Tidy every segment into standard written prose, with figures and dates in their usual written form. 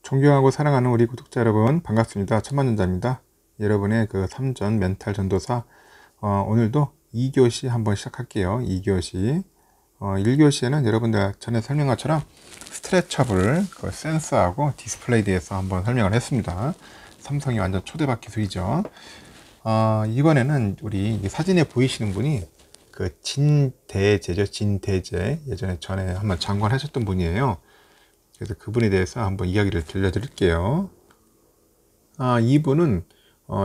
존경하고 사랑하는 우리 구독자 여러분, 반갑습니다. 천만전자입니다. 여러분의 그 삼전 멘탈 전도사, 오늘도 2교시 한번 시작할게요. 2교시 1교시에는 여러분들 전에 설명한 것처럼 스트레쳐블 그 센서하고 디스플레이에 대해서 한번 설명을 했습니다. 삼성이 완전 초대박 기술이죠. 이번에는 우리 사진에 보이시는 분이 그 진대재죠. 진대재, 예전에 전에 한번 장관하셨던 분이에요. 그래서 그분에 대해서 한번 이야기를 들려드릴게요. 이분은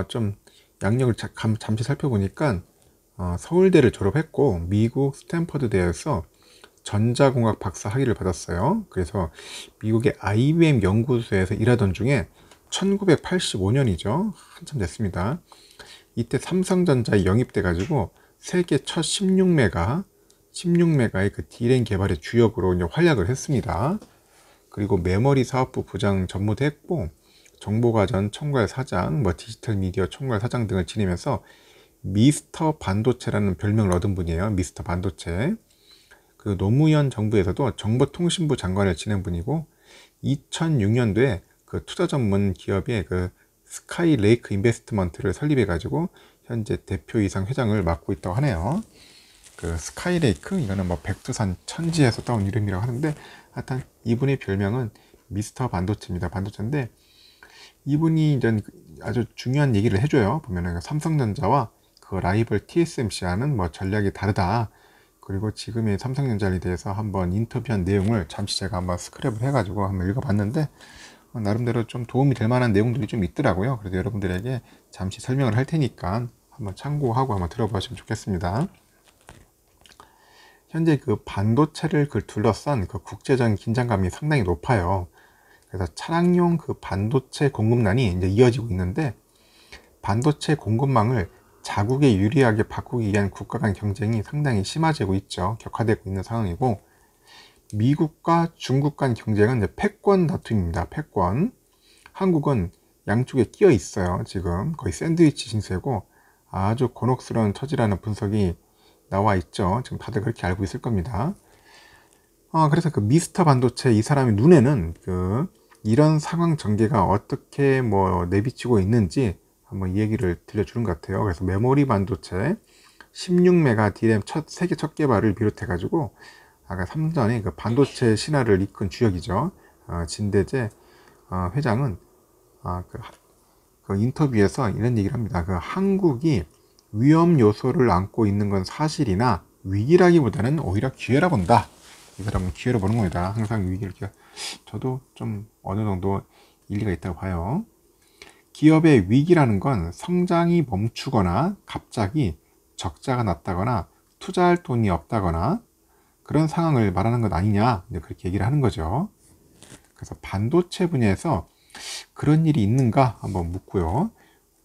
좀 양력을 잠시 살펴보니까 서울대를 졸업했고 미국 스탠퍼드대에서 전자공학 박사 학위를 받았어요. 그래서 미국의 IBM 연구소에서 일하던 중에 1985년이죠. 한참 됐습니다. 이때 삼성전자에 영입돼 가지고 세계 첫 16메가의 그 D램 개발의 주역으로 이제 활약을 했습니다. 그리고 메모리 사업부 부장 전무도 했고 정보과전 총괄 사장, 디지털 미디어 총괄 사장 등을 지내면서 미스터 반도체라는 별명을 얻은 분이에요. 미스터 반도체. 그 노무현 정부에서도 정보통신부 장관을 지낸 분이고 2006년도에 그 투자 전문 기업의 그 스카이레이크 인베스트먼트를 설립해 가지고 현재 대표이사 회장을 맡고 있다고 하네요. 그 스카이레이크, 이거는 백두산 천지에서 따온 이름이라고 하는데 하여튼 이분의 별명은 미스터 반도체입니다. 반도체인데 이분이 이제 아주 중요한 얘기를 해줘요. 보면은 삼성전자와 그 라이벌 TSMC와는 전략이 다르다. 그리고 지금의 삼성전자에 대해서 한번 인터뷰한 내용을 잠시 제가 한번 스크랩을 해가지고 한번 읽어봤는데 나름대로 좀 도움이 될 만한 내용들이 좀 있더라고요. 그래서 여러분들에게 잠시 설명을 할 테니까 한번 참고하고 한번 들어보시면 좋겠습니다. 현재 그 반도체를 둘러싼 그 국제적인 긴장감이 상당히 높아요. 그래서 차량용 그 반도체 공급난이 이제 이어지고 있는데 반도체 공급망을 자국에 유리하게 바꾸기 위한 국가 간 경쟁이 상당히 심해지고 있죠. 격화되고 있는 상황이고 미국과 중국 간 경쟁은 이제 패권 다툼입니다. 패권. 한국은 양쪽에 끼어 있어요. 지금 거의 샌드위치 신세고 아주 곤혹스러운 처지라는 분석이 나와 있죠. 지금 다들 그렇게 알고 있을 겁니다. 그래서 그 미스터 반도체 이 사람의 눈에는 이런 상황 전개가 어떻게 내비치고 있는지 한번 얘기를 들려주는 것 같아요. 그래서 메모리 반도체 16메가 D램 세계 첫 개발을 비롯해 가지고 아까 삼전의 그 반도체 신화를 이끈 주역이죠. 진대재 회장은 그 인터뷰에서 이런 얘기를 합니다. 한국이 위험 요소를 안고 있는 건 사실이나 위기라기보다는 오히려 기회라 본다. 이 사람은 기회로 보는 겁니다. 항상 위기를 저도 좀 어느 정도 일리가 있다고 봐요. 기업의 위기라는 건 성장이 멈추거나 갑자기 적자가 났다거나 투자할 돈이 없다거나 그런 상황을 말하는 것 아니냐, 그렇게 얘기를 하는 거죠. 그래서 반도체 분야에서 그런 일이 있는가 한번 묻고요.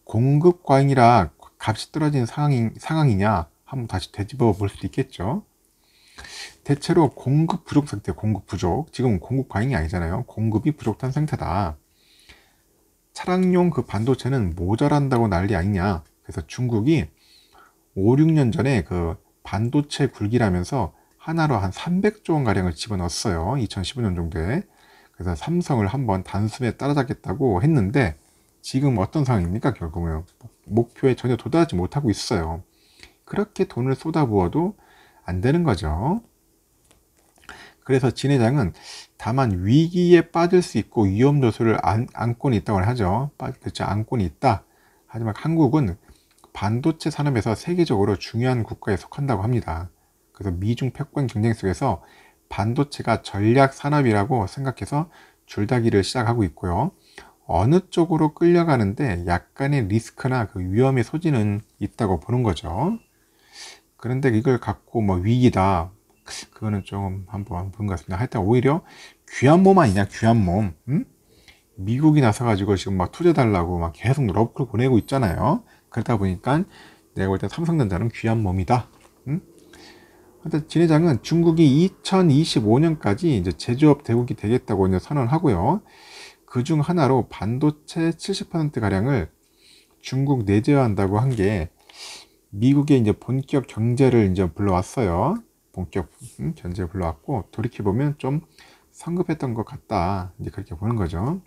공급 과잉이라 값이 떨어진 상황이냐 한번 다시 되짚어 볼 수도 있겠죠. 대체로 공급 부족 상태, 공급 부족. 지금 공급 과잉이 아니잖아요. 공급이 부족한 상태다. 차량용 그 반도체는 모자란다고 난리 아니냐. 그래서 중국이 5, 6년 전에 그 반도체 굴기라면서 하나로 한 300조 원 가량을 집어넣었어요. 2015년 정도에. 그래서 삼성을 한번 단숨에 따라잡겠다고 했는데 지금 어떤 상황입니까? 결국은 목표에 전혀 도달하지 못하고 있어요. 그렇게 돈을 쏟아부어도 안 되는 거죠. 그래서 진 회장은 다만 위기에 빠질 수 있고 위험 요소를 안고는 있다고 하죠. 그렇죠. 안고는 있다. 하지만 한국은 반도체 산업에서 세계적으로 중요한 국가에 속한다고 합니다. 그래서 미중 패권 경쟁 속에서 반도체가 전략 산업이라고 생각해서 줄다기를 시작하고 있고요. 어느 쪽으로 끌려가는데 약간의 리스크나 그 위험의 소지는 있다고 보는 거죠. 그런데 이걸 갖고 위기다, 그거는 좀 한번 보는 것 같습니다. 하여튼 오히려 귀한 몸 아니냐, 귀한 몸. 미국이 나서가지고 지금 투자 달라고 계속 러브콜 보내고 있잖아요. 그러다 보니까 내가 볼 때 삼성전자는 귀한 몸이다. 하여튼 진 회장은 중국이 2025년까지 이제 제조업 대국이 되겠다고 이제 선언하고요. 그 중 하나로 반도체 70% 가량을 중국 내재화한다고 한 게 미국의 이제 본격 경제를 이제 불러왔어요. 본격 견제를 불러왔고 돌이켜보면 좀 성급했던 것 같다. 이제 그렇게 보는 거죠.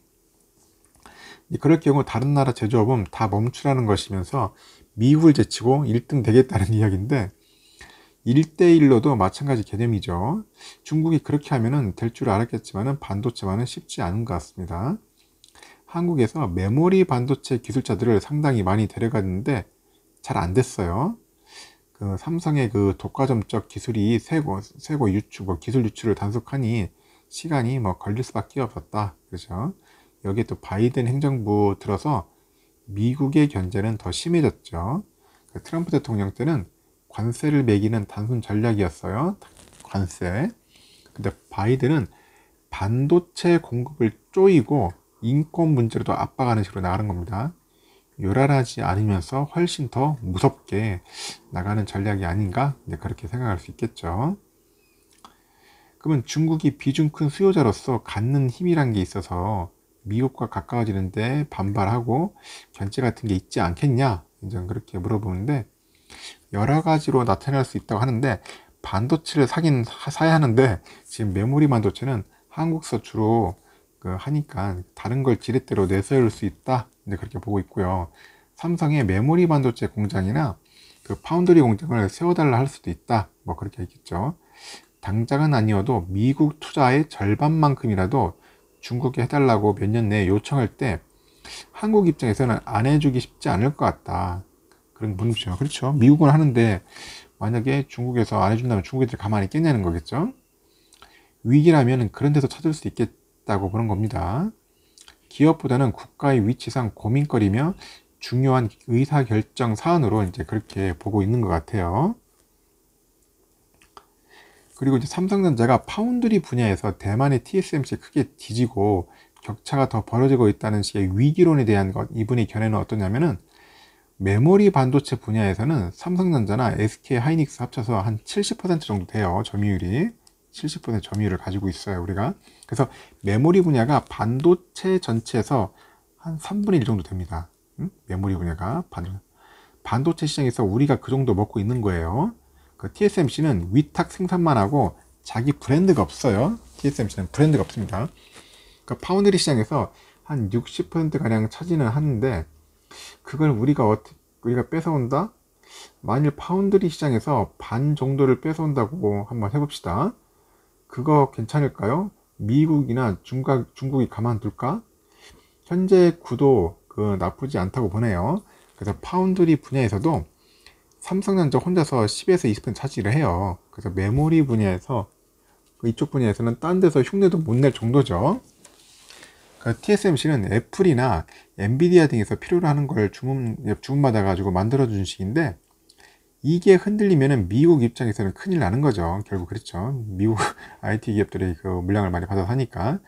그럴 경우 다른 나라 제조업은 다 멈추라는 것이면서 미국을 제치고 1등 되겠다는 이야기인데 1대1로도 마찬가지 개념이죠. 중국이 그렇게 하면은 될 줄 알았겠지만 반도체만은 쉽지 않은 것 같습니다. 한국에서 메모리 반도체 기술자들을 상당히 많이 데려갔는데 잘 안 됐어요. 그 삼성의 그 독과점적 기술이 세고 기술 유출을 단속하니 시간이 걸릴 수밖에 없었다. 그렇죠. 여기에 또 바이든 행정부 들어서 미국의 견제는 더 심해졌죠. 그 트럼프 대통령 때는 관세를 매기는 단순 전략이었어요. 관세. 근데 바이든은 반도체 공급을 쪼이고 인권 문제로도 압박하는 식으로 나가는 겁니다. 요란하지 않으면서 훨씬 더 무섭게 나가는 전략이 아닌가, 그렇게 생각할 수 있겠죠. 그러면 중국이 비중 큰 수요자로서 갖는 힘이란 게 있어서 미국과 가까워지는데 반발하고 견제 같은 게 있지 않겠냐, 이제 그렇게 물어보는데 여러 가지로 나타날 수 있다고 하는데 반도체를 사야 하는데 지금 메모리 반도체는 한국서 주로 하니까 다른 걸 지렛대로 내세울 수 있다, 이제 그렇게 보고 있고요. 삼성의 메모리 반도체 공장이나 그 파운드리 공장을 세워달라 할 수도 있다, 그렇게 했겠죠. 당장은 아니어도 미국 투자의 절반만큼이라도 중국에 해달라고 몇 년 내에 요청할 때 한국 입장에서는 안 해주기 쉽지 않을 것 같다, 그런 분이죠. 그렇죠. 미국은 하는데 만약에 중국에서 안 해준다면 중국애들이 가만히 있겠냐는 거겠죠. 위기라면 그런 데서 찾을 수 있겠다고 보는 겁니다. 기업보다는 국가의 위치상 고민거리며 중요한 의사결정 사안으로 이제 그렇게 보고 있는 것 같아요. 그리고 이제 삼성전자가 파운드리 분야에서 대만의 TSMC 크게 뒤지고 격차가 더 벌어지고 있다는 식의 위기론에 대한 이분의 견해는 어떠냐면은 메모리 반도체 분야에서는 삼성전자나 SK 하이닉스 합쳐서 한 70% 정도 돼요. 점유율이 70% 점유율을 가지고 있어요, 우리가. 그래서 메모리 분야가 반도체 전체에서 한 3분의 1 정도 됩니다. 메모리 분야가 반도체 시장에서 우리가 그 정도 먹고 있는 거예요. 그 TSMC는 위탁 생산만 하고 자기 브랜드가 없어요. TSMC는 브랜드가 없습니다. 그 파운드리 시장에서 한 60% 가량 차지는 하는데 그걸 우리가 뺏어온다? 만일 파운드리 시장에서 반 정도를 뺏어온다고 한번 해봅시다. 그거 괜찮을까요? 미국이나 중국이 가만둘까? 현재 구도 나쁘지 않다고 보네요. 그래서 파운드리 분야에서도 삼성전자 혼자서 10에서 20% 차지를 해요. 그래서 메모리 분야에서 이쪽 분야에서는 딴 데서 흉내도 못 낼 정도죠. TSMC는 애플이나 엔비디아 등에서 필요로 하는 걸 주문받아 가지고 만들어준 식인데 이게 흔들리면은 미국 입장에서는 큰일 나는 거죠. 결국 그렇죠. 미국 IT 기업들이 그 물량을 많이 받아서 하니까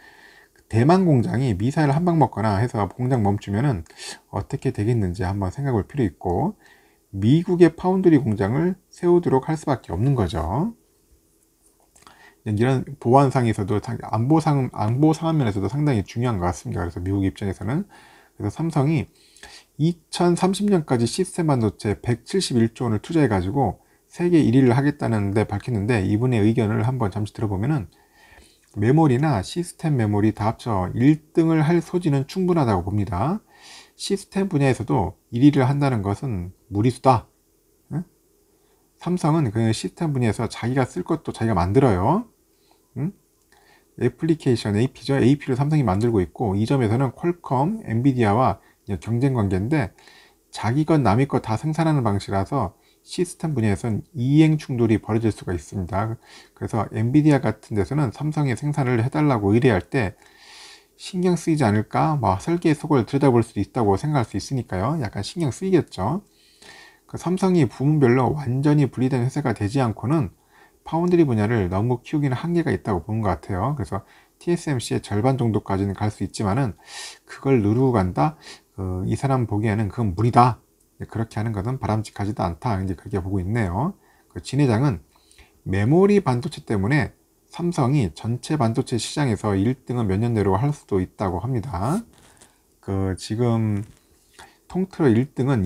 대만 공장이 미사일 한 방 먹거나 해서 공장 멈추면은 어떻게 되겠는지 한번 생각해 볼 필요 있고 미국의 파운드리 공장을 세우도록 할 수밖에 없는 거죠. 이런 보안상에서도 안보 상황 면에서도 상당히 중요한 것 같습니다. 그래서 미국 입장에서는 그래서 삼성이 2030년까지 시스템 반도체 171조 원을 투자해 가지고 세계 1위를 하겠다는 데 밝혔는데 이분의 의견을 한번 잠시 들어보면은 메모리나 시스템 메모리 다 합쳐 1등을 할 소지는 충분하다고 봅니다. 시스템 분야에서도 1위를 한다는 것은 무리수다. 삼성은 그 시스템 분야에서 자기가 쓸 것도 자기가 만들어요. 애플리케이션 AP죠. AP를 삼성이 만들고 있고 이 점에서는 퀄컴, 엔비디아와 경쟁 관계인데 자기 것 남의 것 다 생산하는 방식이라서 시스템 분야에서는 이행 충돌이 벌어질 수가 있습니다. 그래서 엔비디아 같은 데서는 삼성의 생산을 해달라고 의뢰할 때 신경 쓰이지 않을까? 설계 속을 들여다볼 수도 있다고 생각할 수 있으니까요. 약간 신경 쓰이겠죠. 삼성이 부문별로 완전히 분리된 회사가 되지 않고는 파운드리 분야를 너무 키우기는 한계가 있다고 보는 것 같아요. 그래서 TSMC의 절반 정도까지는 갈 수 있지만은 그걸 누르고 간다? 이 사람 보기에는 그건 무리다. 그렇게 하는 것은 바람직하지도 않다. 이제 그렇게 보고 있네요. 진 회장은 메모리 반도체 때문에 삼성이 전체 반도체 시장에서 1등은 몇 년 내로 할 수도 있다고 합니다. 지금 통틀어 1등은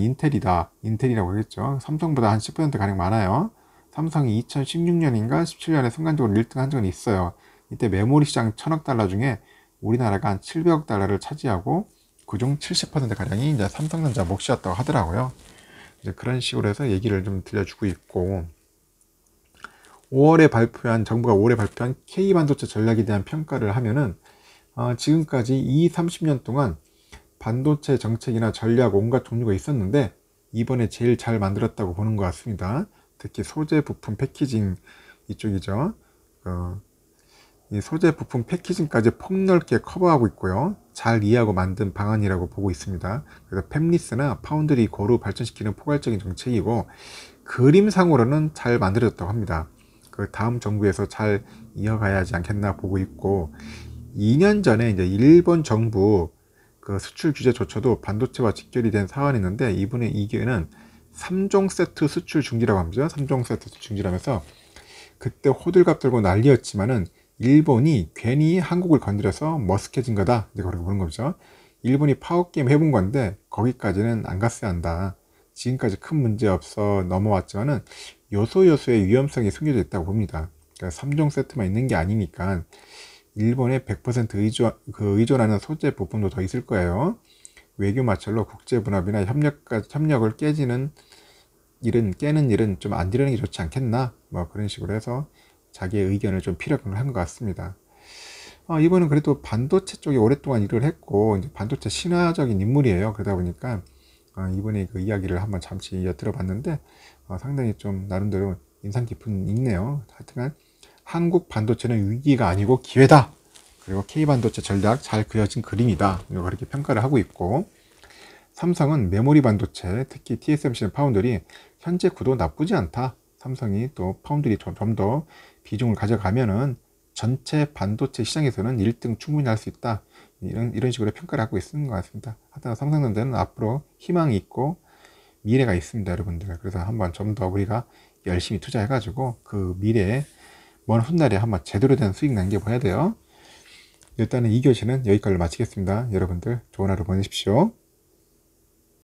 인텔이라고 하겠죠. 삼성보다 한 10% 가량 많아요. 삼성이 2016년인가 17년에 순간적으로 1등 한 적은 있어요. 이때 메모리 시장 1000억 달러 중에 우리나라가 한 700억 달러를 차지하고 그중 70%가량이 이제 삼성전자 몫이었다고 하더라고요. 이제 그런 식으로 해서 얘기를 좀 들려주고 있고, 5월에 발표한, 정부가 5월에 발표한 K반도체 전략에 대한 평가를 하면은, 지금까지 30년 동안 반도체 정책이나 전략 온갖 종류가 있었는데, 이번에 제일 잘 만들었다고 보는 것 같습니다. 특히 소재 부품 패키징 이쪽이죠. 이 소재 부품 패키징까지 폭넓게 커버하고 있고요. 잘 이해하고 만든 방안이라고 보고 있습니다. 그래서 팹리스나 파운드리 고루 발전시키는 포괄적인 정책이고, 그림상으로는 잘 만들어졌다고 합니다. 그 다음 정부에서 잘 이어가야 하지 않겠나 보고 있고, 2년 전에 이제 일본 정부 그 수출 규제조차도 반도체와 직결이 된 사안이 있는데, 이번에 이게는 3종 세트 수출 중지라고 합니다. 3종 세트 중지라면서 그때 호들갑 들고 난리였지만은 일본이 괜히 한국을 건드려서 머쓱해진 거다, 이제 그렇게 보는 거죠. 일본이 파워게임 해본 건데 거기까지는 안 갔어야 한다. 지금까지 큰 문제 없어 넘어왔지만은 요소요소의 위험성이 숨겨져 있다고 봅니다. 그러니까 3종 세트만 있는 게 아니니까 일본에 100% 의존하는 소재 부분도 더 있을 거예요. 외교 마찰로 국제 분합이나 협력을 깨는 일은 좀 안 지르는 게 좋지 않겠나, 뭐 그런 식으로 해서 자기의 의견을 좀 피력을 한 것 같습니다. 이번은 그래도 반도체 쪽에 오랫동안 일을 했고 이제 반도체 신화적인 인물이에요. 그러다 보니까 이번에 그 이야기를 한번 잠시 들어봤는데 상당히 좀 나름대로 인상 깊은 있네요. 하여튼간 한국 반도체는 위기가 아니고 기회다. 그리고 K반도체 전략 잘 그려진 그림이다. 그렇게 평가를 하고 있고, 삼성은 메모리 반도체, 특히 TSMC는 파운드리 현재 구도 나쁘지 않다. 삼성이 또 파운드리 좀 더 비중을 가져가면은 전체 반도체 시장에서는 1등 충분히 할 수 있다. 이런 식으로 평가를 하고 있는 것 같습니다. 하여튼 삼성전자는 앞으로 희망이 있고 미래가 있습니다, 여러분들. 그래서 한번 좀 더 우리가 열심히 투자해가지고 그 미래에 먼 훗날에 한번 제대로 된 수익 남겨봐야 돼요. 일단은 2교시는 여기까지 마치겠습니다. 여러분들 좋은 하루 보내십시오.